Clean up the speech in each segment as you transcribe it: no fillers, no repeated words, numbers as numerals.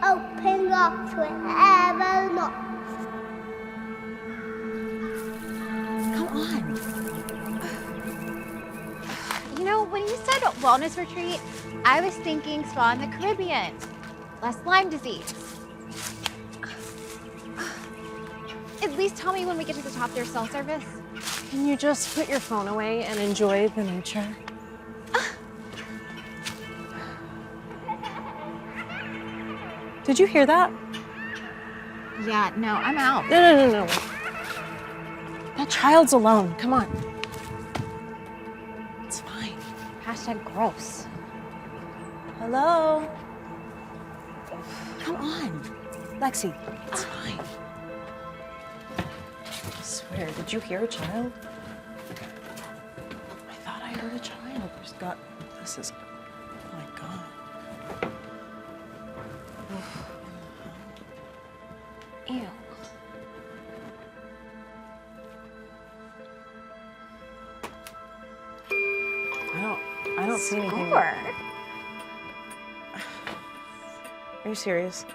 Open locks wherever locks. Come on. You know, when you said wellness retreat, I was thinking spa in the Caribbean. Less Lyme disease. At least tell me when we get to the top there's cell service. Can you just put your phone away and enjoy the nature? Did you hear that? Yeah, no, I'm out. No. That child's alone. Come on. It's fine. Hashtag gross. Hello? Come on. Lexi, it's fine. I swear, did you hear a child? I thought I heard a child. This is, oh my God. Ew. I don't see anything. Score. Are you serious?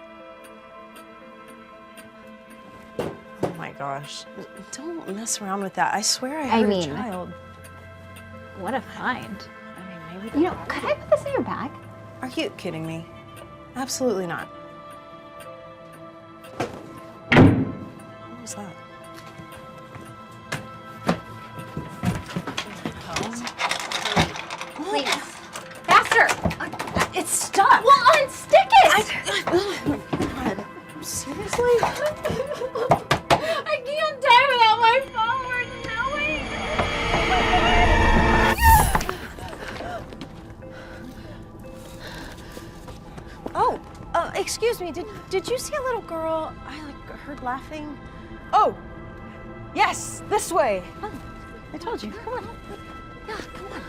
Oh my gosh. Don't mess around with that. I swear I heard a child. What a find. I mean, maybe. You know, could I put this in your bag? Are you kidding me? Absolutely not. What was that? Please. Faster! It's stuck! Well, unstick it! Oh my God. Seriously? I can't die without my phone. No way. Oh, excuse me. Did you see a little girl I heard laughing? Oh, yes, this way. Oh, I told you. Come on. Yeah, come on.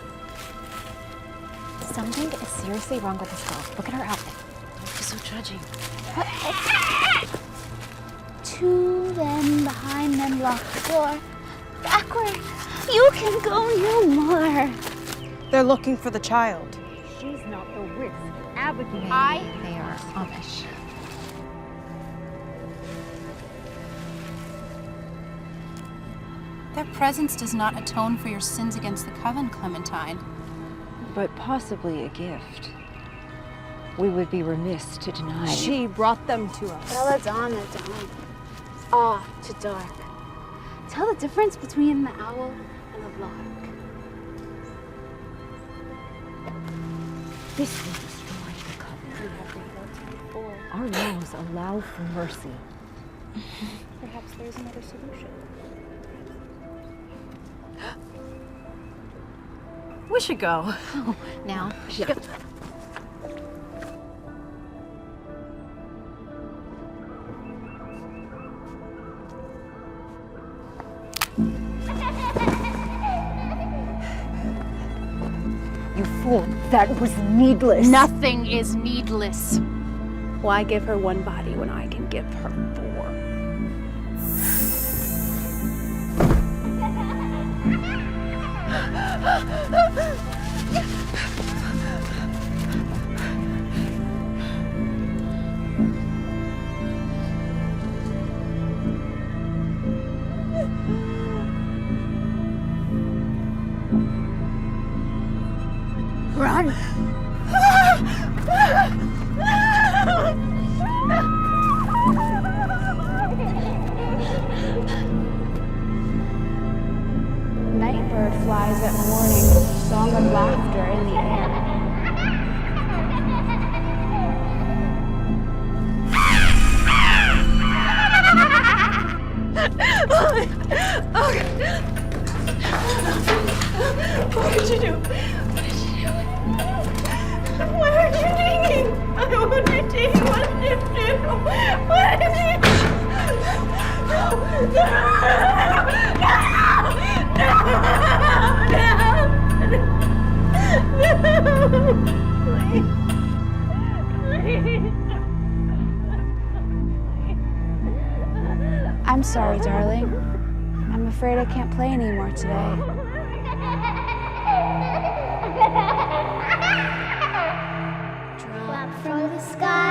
Something is seriously wrong with this girl. Look at her outfit. Don't be so judgy. To them, behind them, lock the door. Backward. You can go no more. They're looking for the child. She's not the risk. Abigail. They are Amish. Their presence does not atone for your sins against the coven, Clementine. But possibly a gift. We would be remiss to deny. She brought them to us. Belladonna dawn. Awe to dark. Tell the difference between the owl and the lark. This will destroy the coven. Our laws allow for mercy. Perhaps there's another solution. We should go. Oh, now. Yeah. You fool, that was needless. Nothing is needless. Why give her one body when I can give her 4? Run! Nightbird flies at morning, song of laughter in the air. What did you do? What did you do? What are you doing? What did you do? What did you do? I'm sorry, darling. I'm afraid I can't play anymore today. Drop from the sky.